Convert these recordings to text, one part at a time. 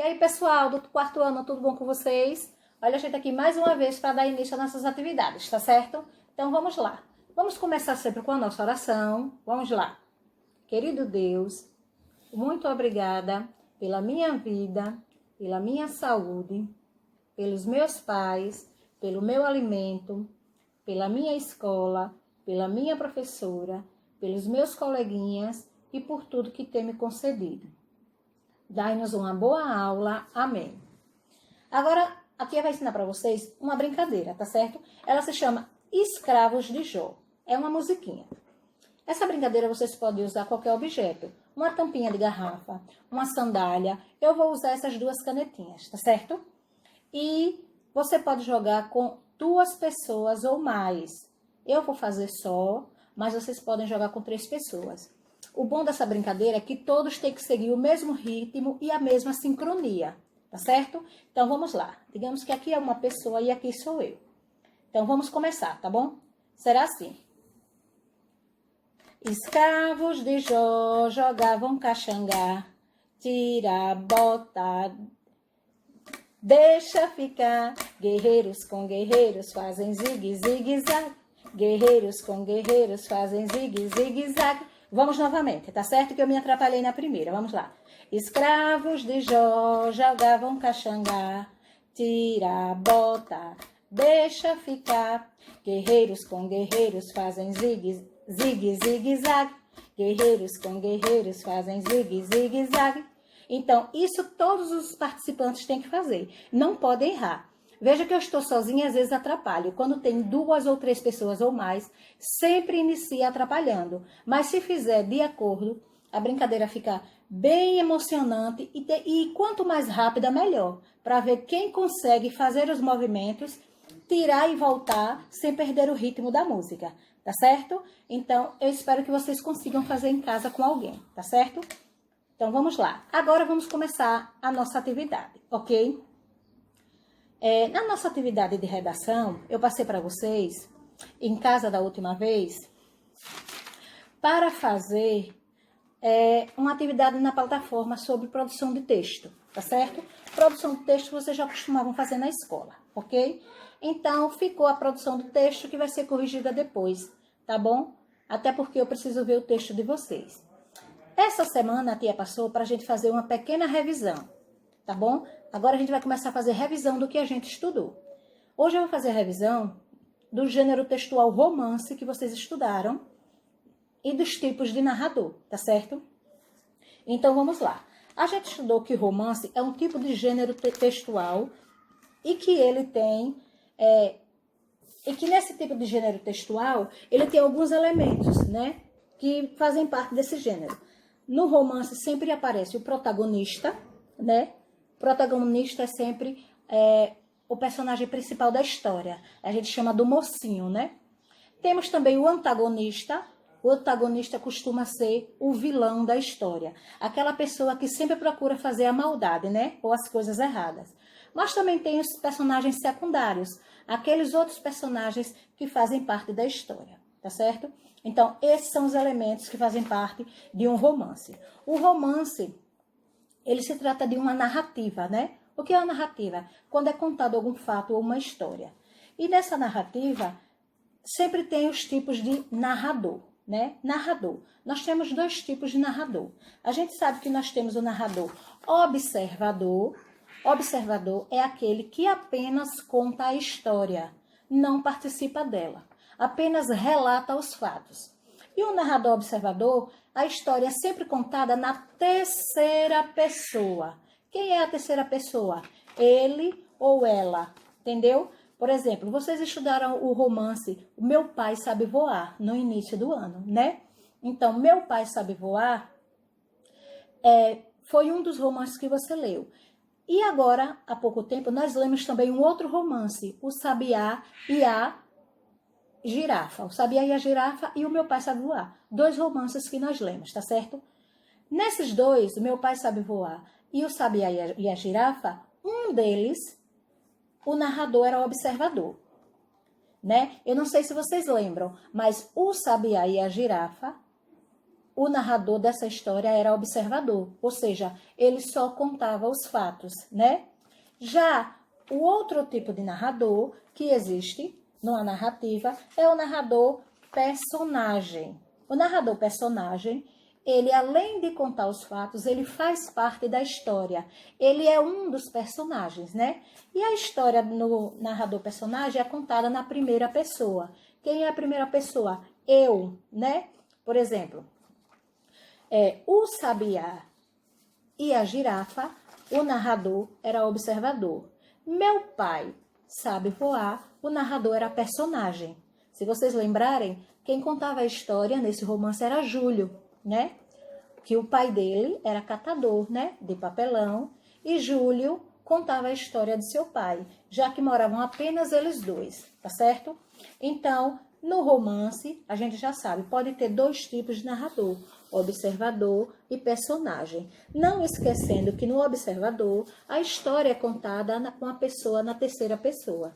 aí, pessoal do quarto ano, tudo bom com vocês? Olha a gente aqui mais uma vez para dar início às nossas atividades, tá certo? Então vamos lá. Vamos começar sempre com a nossa oração. Vamos lá. Querido Deus, muito obrigada pela minha vida, pela minha saúde, pelos meus pais, pelo meu alimento, pela minha escola, pela minha professora, pelos meus coleguinhas e por tudo que tem me concedido. Dai-nos uma boa aula. Amém. Agora, aqui eu vou ensinar para vocês uma brincadeira, tá certo? Ela se chama Escravos de Jó. É uma musiquinha. Essa brincadeira vocês podem usar qualquer objeto. Uma tampinha de garrafa, uma sandália. Eu vou usar essas duas canetinhas, tá certo? E você pode jogar com 2 pessoas ou mais. Eu vou fazer só, mas vocês podem jogar com 3 pessoas. O bom dessa brincadeira é que todos têm que seguir o mesmo ritmo e a mesma sincronia, tá certo? Então vamos lá. Digamos que aqui é uma pessoa e aqui sou eu. Então vamos começar, tá bom? Será assim. Escravos de Jó jogavam caxangá, tira, bota, deixa ficar. Guerreiros com guerreiros fazem zigue, zigue, zag. Guerreiros com guerreiros fazem zigue, zigue, zag. Vamos novamente, tá certo que eu me atrapalhei na primeira. Vamos lá. Escravos de Jó jogavam caxangá, tira, bota, deixa ficar. Guerreiros com guerreiros fazem zigue, zigue, zigue, zag. Guerreiros com guerreiros fazem zigue, zigue, zag. Então, isso todos os participantes têm que fazer. Não podem errar. Veja que eu estou sozinha e às vezes atrapalho. Quando tem 2 ou 3 pessoas ou mais, sempre inicia atrapalhando. Mas se fizer de acordo, a brincadeira fica bem emocionante e quanto mais rápida, melhor. Para ver quem consegue fazer os movimentos, tirar e voltar sem perder o ritmo da música. Tá certo? Então, eu espero que vocês consigam fazer em casa com alguém. Tá certo? Então, vamos lá. Agora, vamos começar a nossa atividade, ok? Na nossa atividade de redação, eu passei para vocês, em casa da última vez, para fazer uma atividade na plataforma sobre produção de texto, tá certo? Produção de texto vocês já costumavam fazer na escola, ok? Então, ficou a produção do texto que vai ser corrigida depois, tá bom? Até porque eu preciso ver o texto de vocês. Essa semana a tia passou para a gente fazer uma pequena revisão, tá bom? Agora a gente vai começar a fazer revisão do que a gente estudou. Hoje eu vou fazer a revisão do gênero textual romance que vocês estudaram e dos tipos de narrador, tá certo? Então vamos lá. A gente estudou que romance é um tipo de gênero textual e que ele tem... e que nesse tipo de gênero textual, ele tem alguns elementos, né? Que fazem parte desse gênero. No romance sempre aparece o protagonista, né? O protagonista é sempre o personagem principal da história. A gente chama do mocinho, né? Temos também o antagonista. O antagonista costuma ser o vilão da história. Aquela pessoa que sempre procura fazer a maldade, né? Ou as coisas erradas. Mas também tem os personagens secundários. Aqueles outros personagens que fazem parte da história, tá certo? Então, esses são os elementos que fazem parte de um romance. O romance, ele se trata de uma narrativa, né? O que é uma narrativa? Quando é contado algum fato ou uma história. E nessa narrativa, sempre tem os tipos de narrador, né? Narrador. Nós temos 2 tipos de narrador. A gente sabe que nós temos o narrador observador. Observador é aquele que apenas conta a história, não participa dela. Apenas relata os fatos. E o narrador observador, a história é sempre contada na terceira pessoa. Quem é a terceira pessoa? Ele ou ela, entendeu? Por exemplo, vocês estudaram o romance O Meu Pai Sabe Voar, no início do ano, né? Então, Meu Pai Sabe Voar foi um dos romances que você leu. E agora, há pouco tempo, nós lemos também um outro romance, O Sabiá e a Girafa. O Sabiá e a Girafa e O Meu Pai Sabe Voar. 2 romances que nós lemos, tá certo? Nesses 2, O Meu Pai Sabe Voar e O Sabiá e a Girafa, um deles, o narrador era o observador, né? Eu não sei se vocês lembram, mas O Sabiá e a Girafa o narrador dessa história era observador, ou seja, ele só contava os fatos, né? Já o outro tipo de narrador que existe numa narrativa é o narrador personagem. O narrador personagem, ele além de contar os fatos, ele faz parte da história. Ele é um dos personagens, né? E a história no narrador personagem é contada na primeira pessoa. Quem é a primeira pessoa? Eu, né? Por exemplo, o sabiá e a girafa, o narrador era observador. Meu pai sabe voar, o narrador era personagem. Se vocês lembrarem, quem contava a história nesse romance era Júlio, né? Que o pai dele era catador, né? De papelão. E Júlio contava a história de seu pai, já que moravam apenas eles dois, tá certo? Então, no romance, a gente já sabe, pode ter dois tipos de narrador, observador e personagem. Não esquecendo que no observador, a história é contada com a pessoa na terceira pessoa.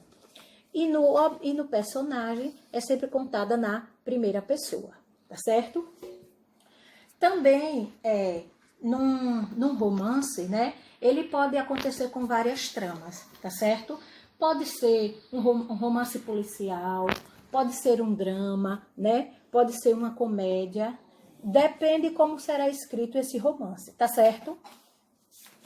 E no personagem, é sempre contada na primeira pessoa, tá certo? Também, num romance, né, ele pode acontecer com várias tramas, tá certo? Pode ser um romance policial, pode ser um drama, né? Pode ser uma comédia. Depende como será escrito esse romance, tá certo?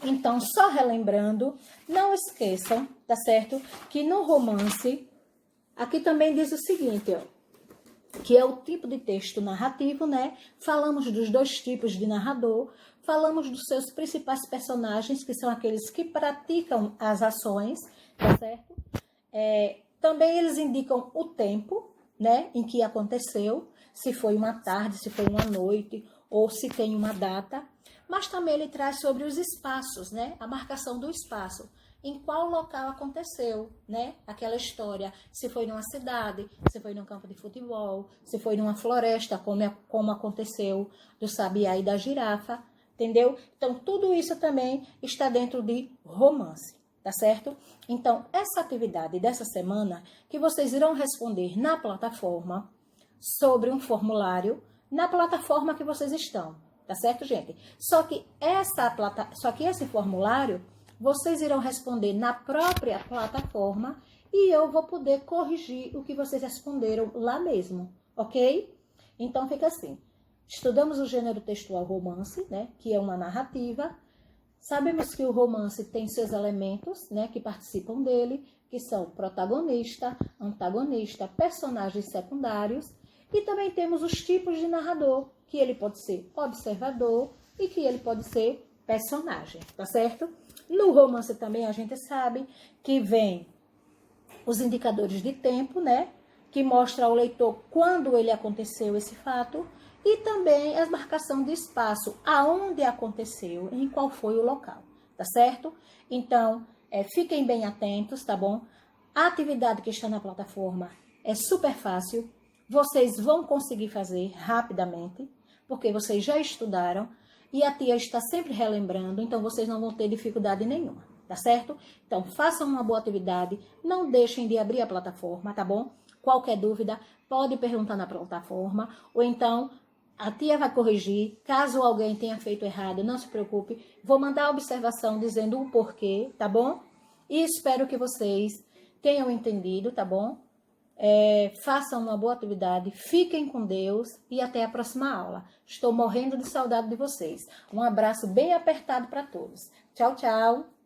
Então, só relembrando, não esqueçam, tá certo? Que no romance, aqui também diz o seguinte, ó, que é o tipo de texto narrativo, né? Falamos dos dois tipos de narrador, falamos dos seus principais personagens, que são aqueles que praticam as ações, tá certo? Também eles indicam o tempo, né, em que aconteceu, se foi uma tarde, se foi uma noite, ou se tem uma data. Mas também ele traz sobre os espaços, né, a marcação do espaço. Em qual local aconteceu, né? Aquela história, se foi numa cidade, se foi num campo de futebol, se foi numa floresta, como aconteceu do sabiá e da girafa, entendeu? Então, tudo isso também está dentro de romance, tá certo? Então, essa atividade dessa semana, que vocês irão responder na plataforma, sobre um formulário, na plataforma que vocês estão, tá certo, gente? Só que esse formulário, vocês irão responder na própria plataforma e eu vou poder corrigir o que vocês responderam lá mesmo, ok? Então, fica assim. Estudamos o gênero textual romance, né, que é uma narrativa. Sabemos que o romance tem seus elementos, né, que participam dele, que são protagonista, antagonista, personagens secundários. E também temos os tipos de narrador, que ele pode ser observador e que ele pode ser personagem, tá certo? No romance também a gente sabe que vem os indicadores de tempo, né? Que mostra ao leitor quando ele aconteceu esse fato e também a marcação de espaço, aonde aconteceu, em qual foi o local, tá certo? Então, fiquem bem atentos, tá bom? A atividade que está na plataforma é super fácil, vocês vão conseguir fazer rapidamente, porque vocês já estudaram, e a tia está sempre relembrando, então vocês não vão ter dificuldade nenhuma, tá certo? Então, façam uma boa atividade, não deixem de abrir a plataforma, tá bom? Qualquer dúvida, pode perguntar na plataforma, ou então a tia vai corrigir. Caso alguém tenha feito errado, não se preocupe, vou mandar a observação dizendo o porquê, tá bom? E espero que vocês tenham entendido, tá bom? Façam uma boa atividade, fiquem com Deus e até a próxima aula. Estou morrendo de saudade de vocês. Um abraço bem apertado para todos. Tchau, tchau!